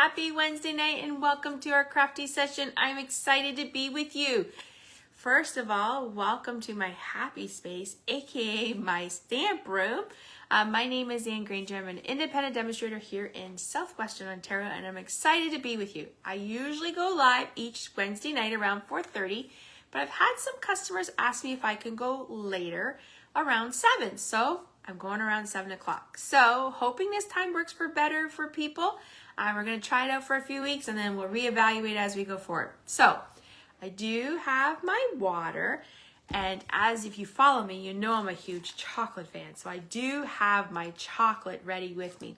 Happy Wednesday night and welcome to our crafty session. I'm excited to be with you. First of all, welcome to my happy space, aka my stamp room. My name is Anne Granger. I'm an independent demonstrator here in Southwestern Ontario, and I'm excited to be with you. I usually go live each Wednesday night around 4:30, but I've had some customers ask me if I can go later around 7, so I'm going around 7 o'clock. So hoping this time works better for people. We're going to try it out for a few weeks and then we'll reevaluate as we go forward. So I do have my water, and as if you follow me, you know I'm a huge chocolate fan. So I do have my chocolate ready with me.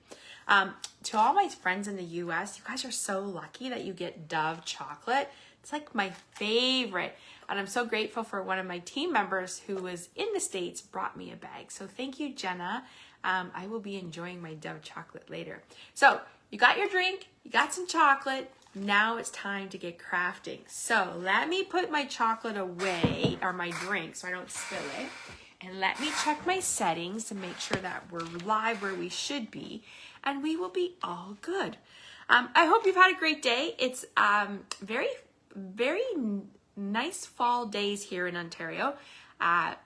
To all my friends in the US, you guys are so lucky that you get Dove chocolate. It's like my favorite. And I'm so grateful for one of my team members who was in the States brought me a bag. So thank you, Jenna. I will be enjoying my Dove chocolate later. So you got your drink, you got some chocolate. Now it's time to get crafting. So let me put my chocolate away, or my drink, so I don't spill it. And let me check my settings to make sure that we're live where we should be. And we will be all good. I hope you've had a great day. It's very nice fall days here in Ontario.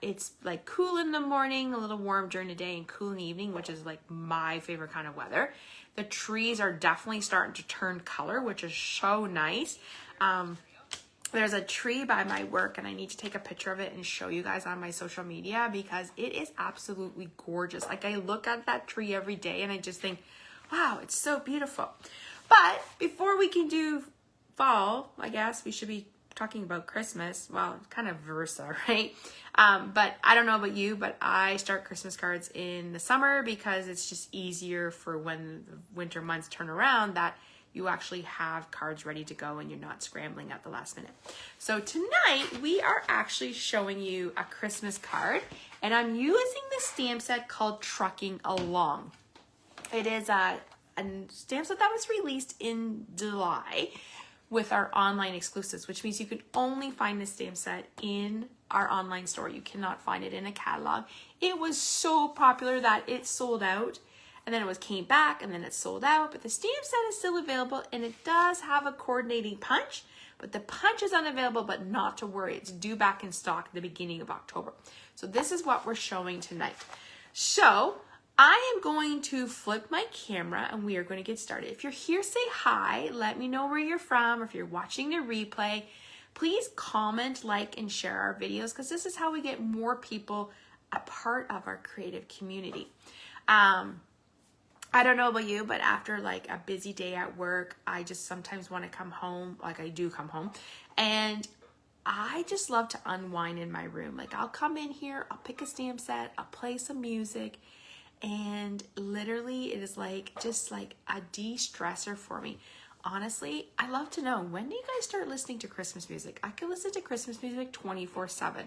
It's like cool in the morning, a little warm during the day, and cool in the evening, which is like my favorite kind of weather. The trees are definitely starting to turn color, which is so nice. There's a tree by my work, and I need to take a picture of it and show you guys on my social media because it is absolutely gorgeous. Like, I look at that tree every day and I just think, wow, it's so beautiful. But before we can do fall, I guess we should be talking about Christmas. Well, it's kind of versa, right? But I don't know about you, but I start Christmas cards in the summer because it's just easier for when the winter months turn around that you actually have cards ready to go and you're not scrambling at the last minute. So tonight we are actually showing you a Christmas card, and I'm using the stamp set called Trucking Along. It is a stamp set that was released in July with our online exclusives, which means you can only find this stamp set in our online store. You cannot find it in a catalog. It was so popular that it sold out, and then it came back, and then it sold out, but the stamp set is still available, and it does have a coordinating punch, but the punch is unavailable, but not to worry. It's due back in stock at the beginning of October. So this is what we're showing tonight. So I am going to flip my camera and we are going to get started. If you're here, say hi. Let me know where you're from. Or if you're watching the replay, please comment, like, and share our videos because this is how we get more people a part of our creative community. I don't know about you, but after like a busy day at work, I just sometimes want to come home. Like, I do come home, and I just love to unwind in my room. Like, I'll come in here, I'll pick a stamp set, I'll play some music, and literally it is like just like a de-stressor for me. Honestly, I love to know, when do you guys start listening to Christmas music? I can listen to Christmas music 24/7.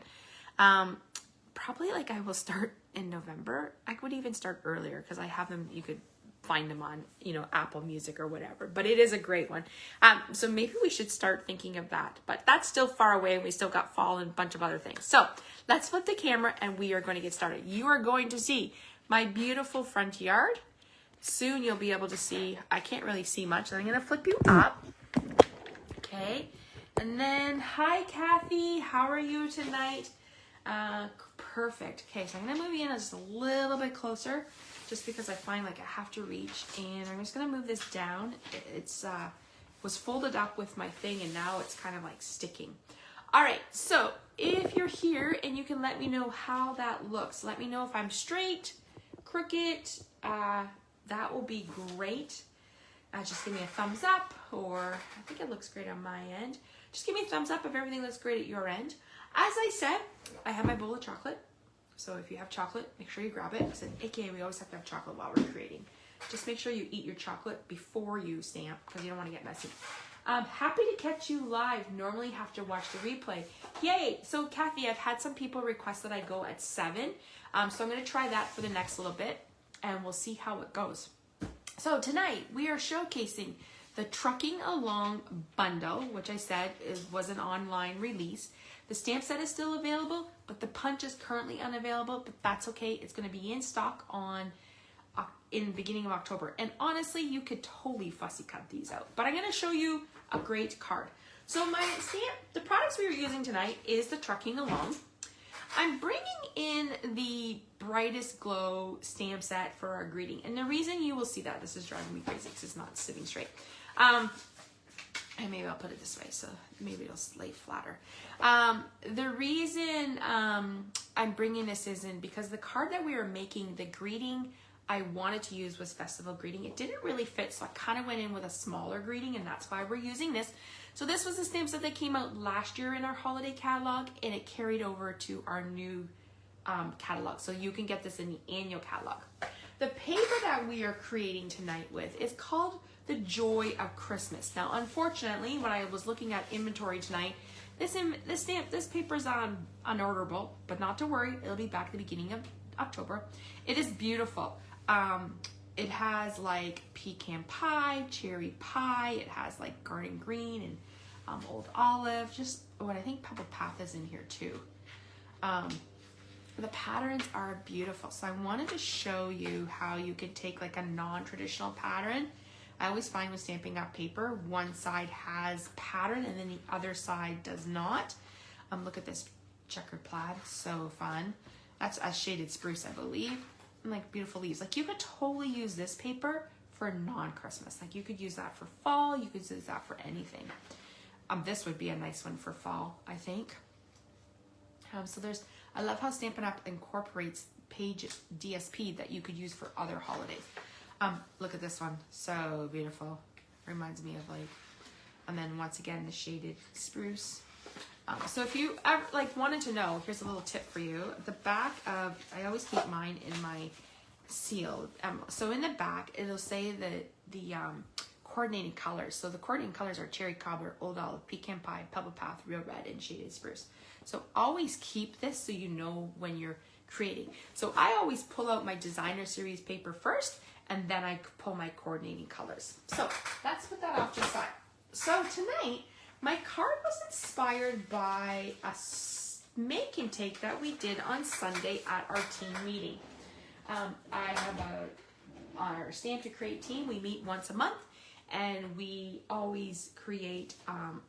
Probably like I will start in November. I would even start earlier because I have them, you could find them on, Apple Music or whatever, but it is a great one. So maybe we should start thinking of that, but that's still far away. We still got fall and a bunch of other things. So let's flip the camera and we are going to get started. You are going to see my beautiful front yard. Soon you'll be able to see, I can't really see much, so I'm going to flip you up. Okay. And then, hi Kathy, how are you tonight? Perfect. Okay, so I'm going to move you in just a little bit closer just because I find like I have to reach, and I'm just going to move this down. It's was folded up with my thing, and now it's kind of like sticking. All right, so if you're here and you can let me know how that looks, let me know if I'm straight, crooked, that will be great. Just give me a thumbs up, or I think it looks great on my end. Just give me a thumbs up if everything looks great at your end. As I said, I have my bowl of chocolate. So if you have chocolate, make sure you grab it. So, AKA, we always have to have chocolate while we're creating. Just make sure you eat your chocolate before you stamp because you don't want to get messy. Happy to catch you live. Normally have to watch the replay. Yay! So Kathy, I've had some people request that I go at 7. So I'm going to try that for the next little bit, and we'll see how it goes. So tonight we are showcasing the Trucking Along bundle, which I said was an online release. The stamp set is still available, but the punch is currently unavailable, but that's okay. It's going to be in stock on in the beginning of October. And honestly, you could totally fussy cut these out. But I'm going to show you a great card. So the products we are using tonight is the Trucking Along. I'm bringing in the Brightest Glow stamp set for our greeting. And the reason you will see that, this is driving me crazy because it's not sitting straight. And maybe I'll put it this way, so maybe it'll lay flatter. The reason I'm bringing this in because the card that we were making, the greeting I wanted to use was Festival Greeting. It didn't really fit, so I kind of went in with a smaller greeting, and that's why we're using this. So this was the stamp set that came out last year in our holiday catalog, and it carried over to our new catalog. So you can get this in the annual catalog. The paper that we are creating tonight with is called The Joy of Christmas. Now, unfortunately, when I was looking at inventory tonight, this paper is unorderable, but not to worry, it'll be back at the beginning of October. It is beautiful. It has like pecan pie, cherry pie. It has like garden green and old olive. Just what I think Pebble Path is in here too. The patterns are beautiful. So I wanted to show you how you can take like a non-traditional pattern. I always find with Stampin' Up paper, one side has pattern and then the other side does not. Look at this checkered plaid, so fun. That's a shaded spruce, I believe. And like beautiful leaves. Like you could totally use this paper for non-Christmas. Like you could use that for fall, you could use that for anything. This would be a nice one for fall, I think. I love how Stampin' Up incorporates page DSP that you could use for other holidays. Look at this one, so beautiful. Reminds me of like, and then once again, the shaded spruce. So if you ever like wanted to know, here's a little tip for you. At the back of, I always keep mine in my seal. So in the back, it'll say the coordinating colors. So the coordinating colors are cherry cobbler, old olive, pecan pie, pebble path, real red, and shaded spruce. So always keep this so you know when you're creating. So I always pull out my designer series paper first, and then I pull my coordinating colors. So let's put that off to the side. So tonight, my card was inspired by a make and take that we did on Sunday at our team meeting. I have our Stamp to Create team. We meet once a month, and we always create,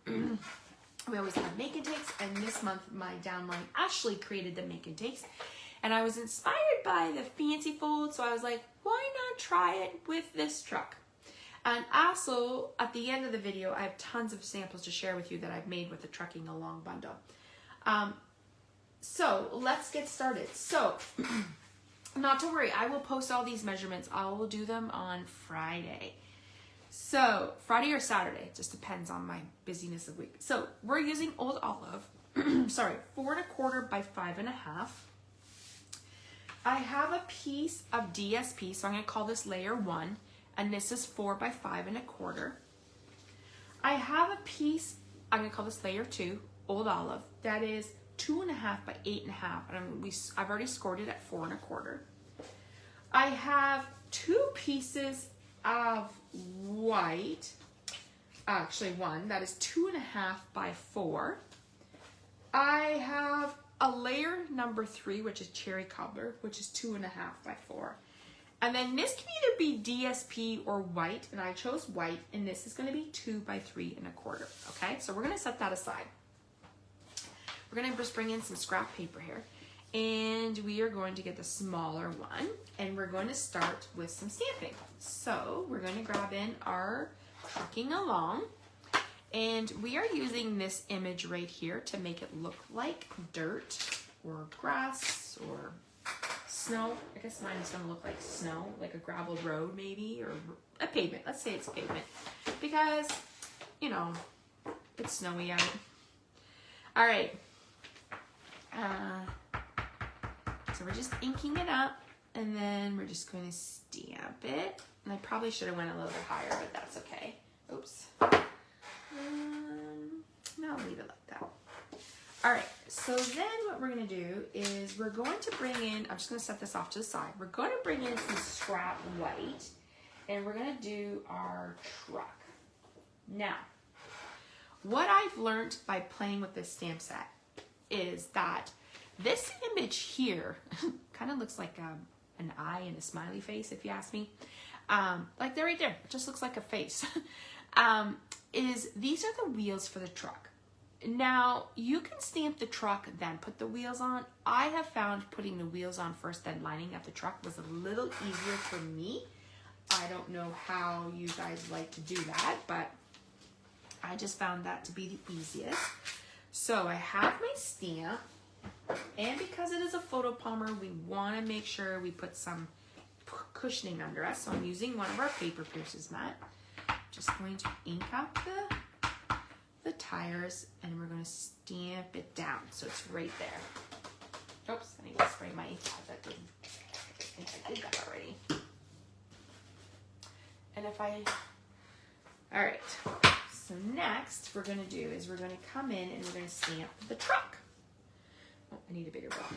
we always have make and takes, and this month my downline Ashley created the make and takes. And I was inspired by the fancy fold, so I was like, why not try it with this truck? And also, at the end of the video, I have tons of samples to share with you that I've made with the Trucking Along bundle. So let's get started. So, not to worry, I will post all these measurements. I will do them on Friday. So, Friday or Saturday, it just depends on my busyness of week. So, we're using Old Olive, sorry, 4 1/4 by 5 1/2. I have a piece of DSP, so I'm going to call this layer 1. And this is 4 by 5 1/4. I have a piece, I'm going to call this layer 2, Old Olive, that is 2 1/2 by 8 1/2. And I've already scored it at 4 1/4. I have 2 pieces of white, actually one, that is 2 1/2 by 4. I have a layer number 3, which is Cherry Cobbler, which is 2 1/2 by 4. And then this can either be DSP or white, and I chose white, and this is going to be 2 by 3 1/4. Okay, so we're going to set that aside. We're going to just bring in some scrap paper here, and we are going to get the smaller one, and we're going to start with some stamping. So we're going to grab in our Trucking Along, and we are using this image right here to make it look like dirt or grass or snow. I guess mine is going to look like snow, like a gravel road maybe, or a pavement. Let's say it's pavement because, you know, it's snowy out. All right. So we're just inking it up, and then we're just going to stamp it. And I probably should have went a little bit higher, but that's okay. Oops. No, I'll leave it like that. All right, so then what we're going to do is we're going to bring in, I'm just going to set this off to the side. We're going to bring in some scrap white, and we're going to do our truck. Now, what I've learned by playing with this stamp set is that this image here kind of looks like an eye and a smiley face, if you ask me. Like they're right there. It just looks like a face. These are the wheels for the truck. Now, you can stamp the truck, then put the wheels on. I have found putting the wheels on first, then lining up the truck was a little easier for me. I don't know how you guys like to do that, but I just found that to be the easiest. So I have my stamp, and because it is a photo palmer, we want to make sure we put some cushioning under us. So I'm using one of our paper pierces, Matt. Just going to ink up the tires, and we're going to stamp it down so it's right there. Oops, I need to spray my ink out. I think I did that already. And all right, so next we're going to do is we're going to come in and we're going to stamp the truck. Oh, I need a bigger book.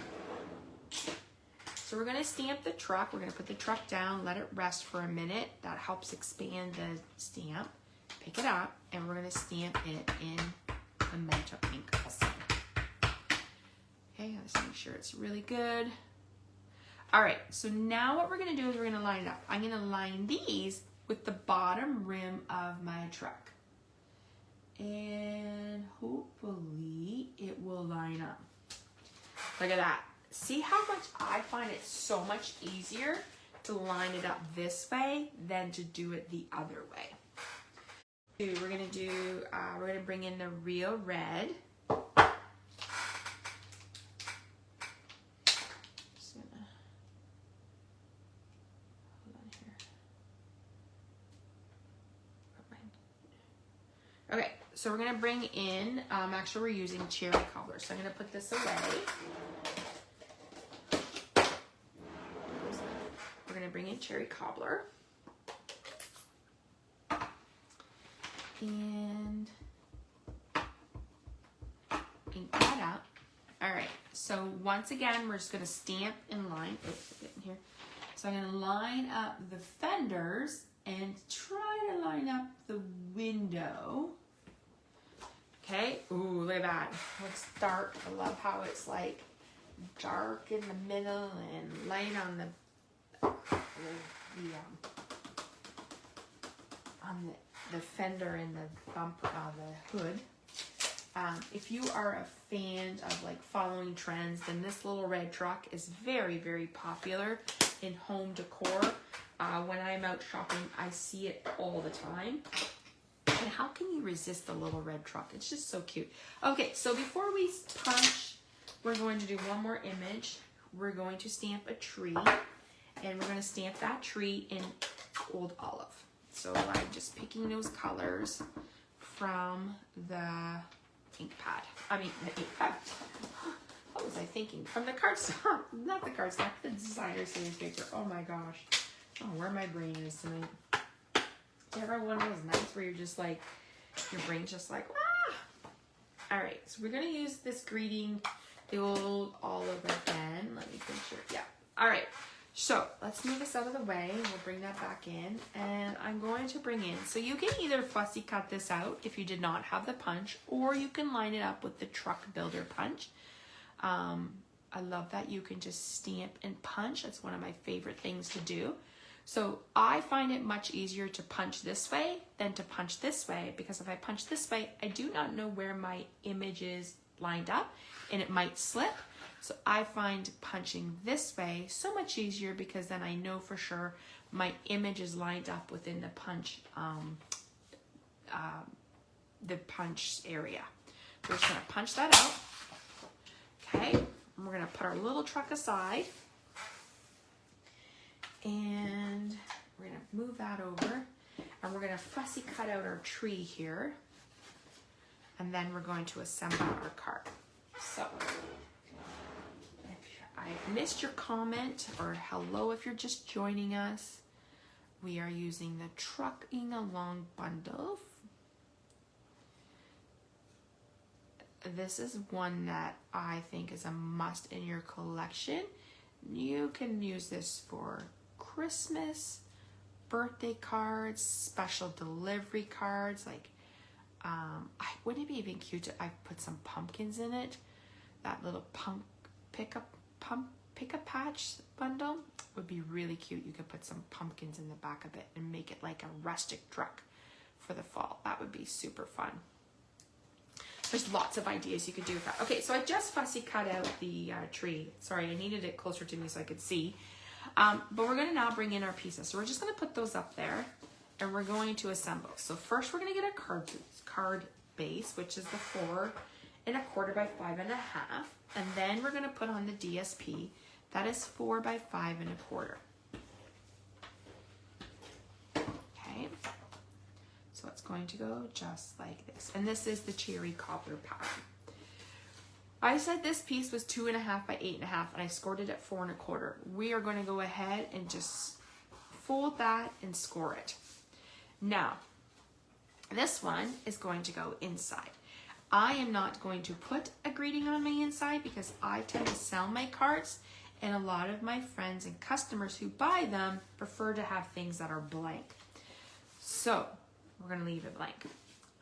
So we're going to stamp the truck. We're going to put the truck down, let it rest for a minute. That helps expand the stamp. Pick it up, and we're going to stamp it in the Mento ink also. Okay, let's make sure it's really good. All right, so now what we're going to do is we're going to line it up. I'm going to line these with the bottom rim of my truck. And hopefully it will line up. Look at that. See how much I find it so much easier to line it up this way than to do it the other way. We're gonna bring in the real red. Just gonna hold on here. Okay, so we're gonna bring in. Actually, we're using cherry cobbler, so I'm gonna put this away. We're gonna bring in cherry cobbler. And ink that up. All right, so once again, we're just gonna stamp and line, get in here. So I'm gonna line up the fenders and try to line up the window. Okay, ooh, look at that. It's dark. I love how it's like dark in the middle and light on the fender and the bumper on the hood. If you are a fan of like following trends, then this little red truck is very, very popular in home decor. When I'm out shopping, I see it all the time. And how can you resist the little red truck? It's just so cute. Okay, so before we punch, we're going to do one more image. We're going to stamp a tree, and we're going to stamp that tree in Old Olive. So I'm just picking those colors from the ink pad. I mean, the ink pad. What was I thinking? From the cardstock. Not the cardstock, the designer series paper. Oh my gosh. I don't know where my brain is tonight. You ever one of those nights where you're just like, your brain's just like, ah! Alright, so we're going to use this greeting, the Old Olive again. Let me make sure. Yeah. Alright. So let's move this out of the way. We'll bring that back in, and I'm going to bring in, so you can either fussy cut this out if you did not have the punch, or you can line it up with the truck builder punch. I love that you can just stamp and punch. That's one of my favorite things to do. So I find it much easier to punch this way than to punch this way, because if I punch this way, I do not know where my image is lined up and it might slip. So I find punching this way so much easier, because then I know for sure my image is lined up within the punch area. We're just gonna punch that out. Okay, and we're gonna put our little truck aside, and we're gonna move that over, and we're gonna fussy cut out our tree here, and then we're going to assemble our cart. So I missed your comment, or hello if you're just joining us. We are using the Trucking Along bundle. This is one that I think is a must in your collection. You can use this for Christmas, birthday cards, special delivery cards. Like, wouldn't it be even cute to I put some pumpkins in it? That little pick a patch bundle would be really cute. You could put some pumpkins in the back of it and make it like a rustic truck for the fall. That would be super fun. There's lots of ideas you could do with that. Okay, so I just fussy cut out the tree. Sorry, I needed it closer to me so I could see. But we're going to now bring in our pieces. So we're just going to put those up there and we're going to assemble. So first we're going to get a card base, which is the 4 1/4 by 5 1/2. And then we're going to put on the DSP. That is 4 by 5 1/4. Okay. So it's going to go just like this. And this is the cherry cobbler pattern. I said this piece was 2 1/2 by 8 1/2 and I scored it at 4 1/4. We are going to go ahead and just fold that and score it. Now, this one is going to go inside. I am not going to put a greeting on my inside because I tend to sell my cards and a lot of my friends and customers who buy them prefer to have things that are blank. So we're going to leave it blank.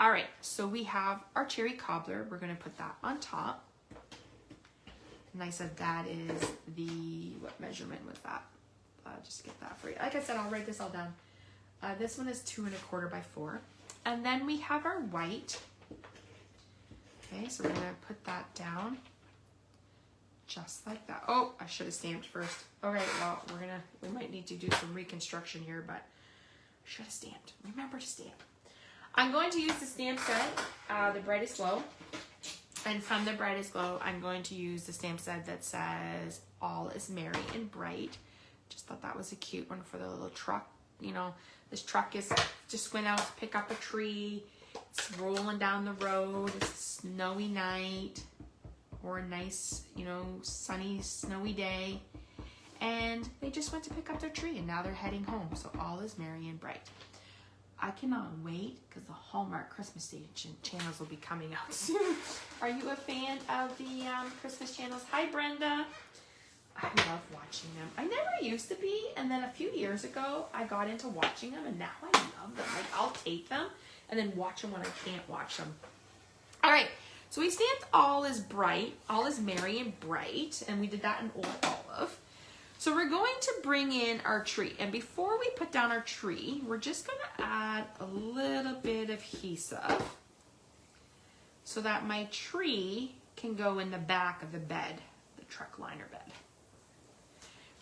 All right, so we have our cherry cobbler. We're going to put that on top. And I said that is the, what measurement was that? Just get that for you. Like I said, I'll write this all down. This one is 2 1/4 by 4. And then we have our white. Okay, so we're going to put that down just like that. Oh, I should have stamped first. All right, well, we might need to do some reconstruction here, but I should have stamped. Remember to stamp. I'm going to use the stamp set, the Brightest Glow. And from the Brightest Glow, I'm going to use the stamp set that says All is Merry and Bright. Just thought that was a cute one for the little truck. You know, this truck just went out to pick up a tree. It's rolling down the road. It's a snowy night or a nice, you know, sunny, snowy day. And they just went to pick up their tree and now they're heading home. So all is merry and bright. I cannot wait because the Hallmark Christmas channels will be coming out soon. Are you a fan of the Christmas channels? Hi, Brenda. I love watching them. I never used to be, and then a few years ago, I got into watching them, and now I love them. Like, I'll take them and then watch them when I can't watch them. All right, so we stamped All is Bright, All is Merry and Bright, and we did that in Old Olive. So we're going to bring in our tree, and before we put down our tree, we're just going to add a little bit of adhesive so that my tree can go in the back of the bed, the truck liner bed.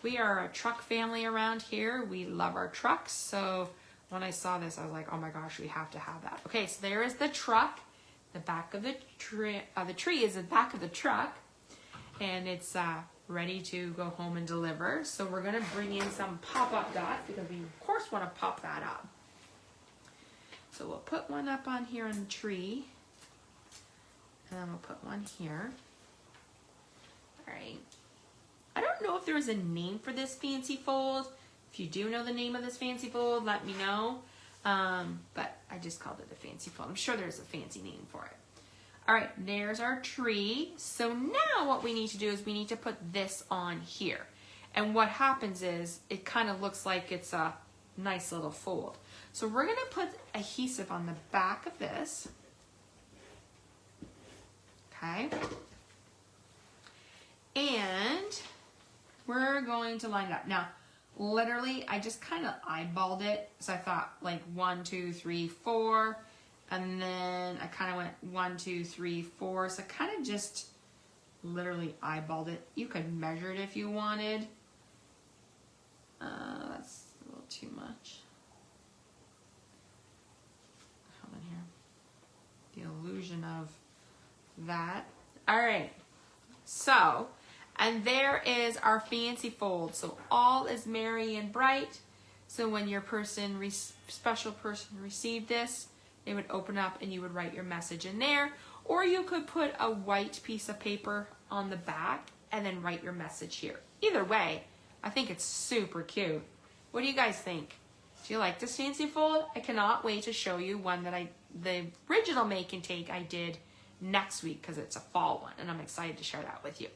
We are a truck family around here. We love our trucks. So when I saw this, I was like, oh my gosh, we have to have that. Okay, so there is the truck. The back of the tree is the back of the truck. And it's ready to go home and deliver. So we're going to bring in some pop-up dots because we, of course, want to pop that up. So we'll put one up on here on the tree. And then we'll put one here. All right. I don't know if there is a name for this fancy fold. If you do know the name of this fancy fold, let me know. But I just called it a fancy fold. I'm sure there's a fancy name for it. All right, there's our tree. So now what we need to do is we need to put this on here. And what happens is it kind of looks like it's a nice little fold. So we're going to put adhesive on the back of this. Okay. And we're going to line it up. Now, literally, I just kind of eyeballed it. So I thought like 1, 2, 3, 4. And then I kind of went 1, 2, 3, 4. So I kind of just literally eyeballed it. You could measure it if you wanted. That's a little too much. Hold on here. The illusion of that. All right. So, and there is our fancy fold. So all is merry and bright. So when your special person received this, they would open up and you would write your message in there. Or you could put a white piece of paper on the back and then write your message here. Either way, I think it's super cute. What do you guys think? Do you like this fancy fold? I cannot wait to show you one that the original make and take I did next week because it's a fall one and I'm excited to share that with you.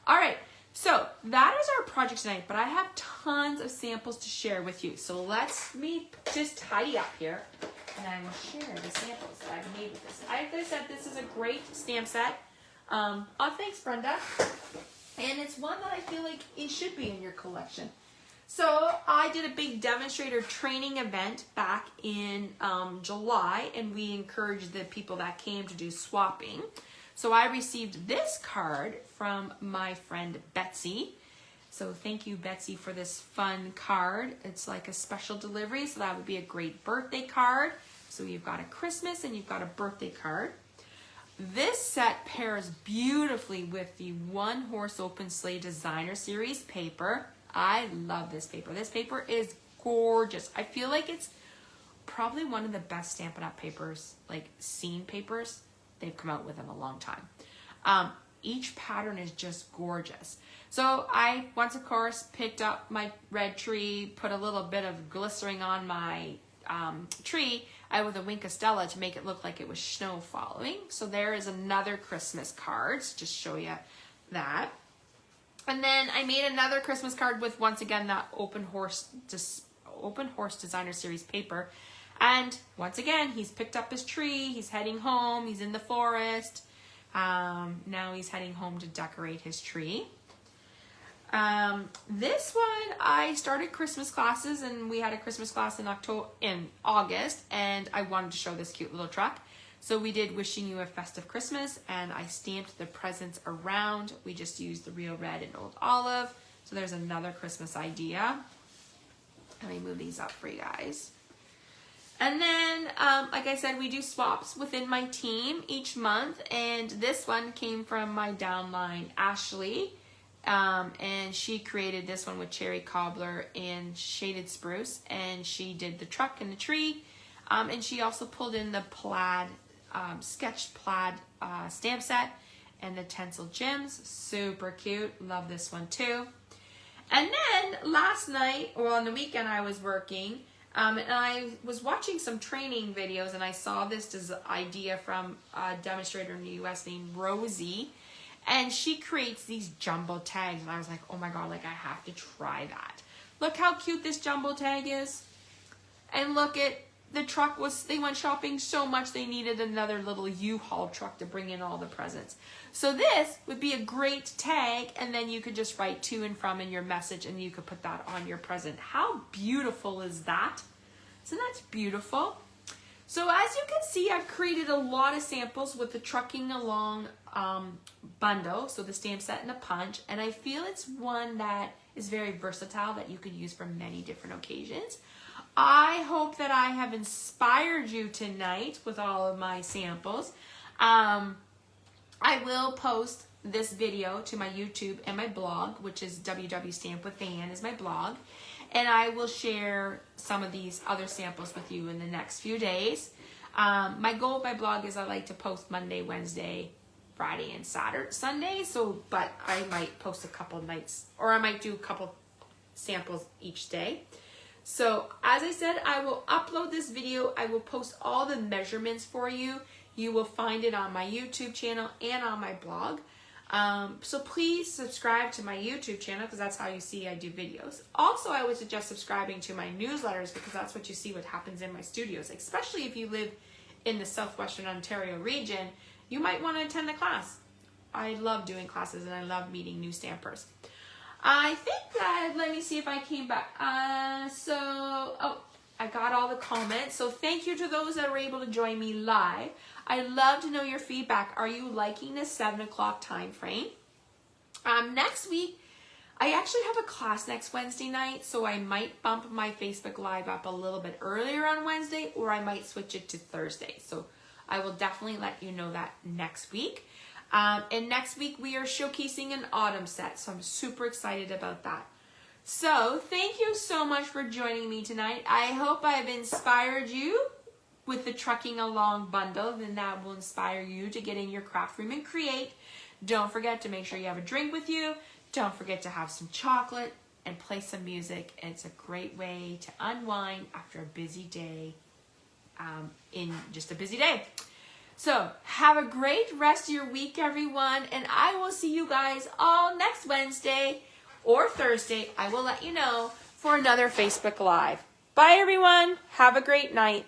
All right, so that is our project tonight, but I have tons of samples to share with you. So let's just tidy up here and I will share the samples that I've made with this. Like I said, this is a great stamp set. Oh, thanks, Brenda. And it's one that I feel like it should be in your collection. So I did a big demonstrator training event back in July, and we encouraged the people that came to do swapping. So I received this card from my friend Betsy. So thank you, Betsy, for this fun card. It's like a special delivery, so that would be a great birthday card. So you've got a Christmas and you've got a birthday card. This set pairs beautifully with the One Horse Open Sleigh Designer Series paper. I love this paper. This paper is gorgeous. I feel like it's probably one of the best Stampin' Up papers, like scene papers they've come out with in a long time. Each pattern is just gorgeous. So I once, of course, picked up my red tree, put a little bit of glistering on my tree with a Wink of Stella to make it look like it was snow following. So there is another Christmas card, just show you that. And then I made another Christmas card with, once again, that Open Horse Designer Series paper. And once again, he's picked up his tree, he's heading home, he's in the forest. Now he's heading home to decorate his tree. This one, I started Christmas classes, and we had a Christmas class in August, and I wanted to show this cute little truck. So we did Wishing You a Festive Christmas, and I stamped the presents around. We just used the Real Red and Old Olive. So there's another Christmas idea. Let me move these up for you guys. And then, like I said, we do swaps within my team each month, and this one came from my downline, Ashley. And she created this one with Cherry Cobbler and Shaded Spruce, and she did the truck and the tree, and she also pulled in the plaid, sketched plaid stamp set and the Tencel gems. Super cute. Love this one too. And then last night, or on the weekend, I was working, and I was watching some training videos, and I saw this idea from a demonstrator in the US named Rosie. And she creates these jumbo tags. And I was like, oh my God, like I have to try that. Look how cute this jumbo tag is. And look at the truck they went shopping so much they needed another little U-Haul truck to bring in all the presents. So this would be a great tag, and then you could just write to and from in your message, and you could put that on your present. How beautiful is that? So that's beautiful. So as you can see, I've created a lot of samples with the Trucking Along bundle, so the stamp set and the punch, and I feel it's one that is very versatile that you could use for many different occasions. I hope that I have inspired you tonight with all of my samples. I will post this video to my YouTube and my blog, which is www.stampwithdiane is my blog. And I will share some of these other samples with you in the next few days. My goal with my blog is I like to post Monday, Wednesday, Friday, and Sunday. But I might post a couple nights, or I might do a couple samples each day. So as I said, I will upload this video. I will post all the measurements for you. You will find it on my YouTube channel and on my blog. So please subscribe to my YouTube channel, because that's how you see I do videos. Also, I would suggest subscribing to my newsletters, because that's what you see what happens in my studios. Especially if you live in the Southwestern Ontario region, you might want to attend the class. I love doing classes, and I love meeting new stampers. I think that, let me see if I came back. I got all the comments. So thank you to those that were able to join me live. I'd love to know your feedback. Are you liking this 7 o'clock time frame? Next week, I actually have a class next Wednesday night, so I might bump my Facebook Live up a little bit earlier on Wednesday, or I might switch it to Thursday. So I will definitely let you know that next week. And next week, we are showcasing an autumn set, so I'm super excited about that. So thank you so much for joining me tonight. I hope I've inspired you with the Trucking Along bundle, then that will inspire you to get in your craft room and create. Don't forget to make sure you have a drink with you. Don't forget to have some chocolate and play some music. And it's a great way to unwind after a busy day, So have a great rest of your week, everyone. And I will see you guys all next Wednesday or Thursday. I will let you know for another Facebook Live. Bye, everyone. Have a great night.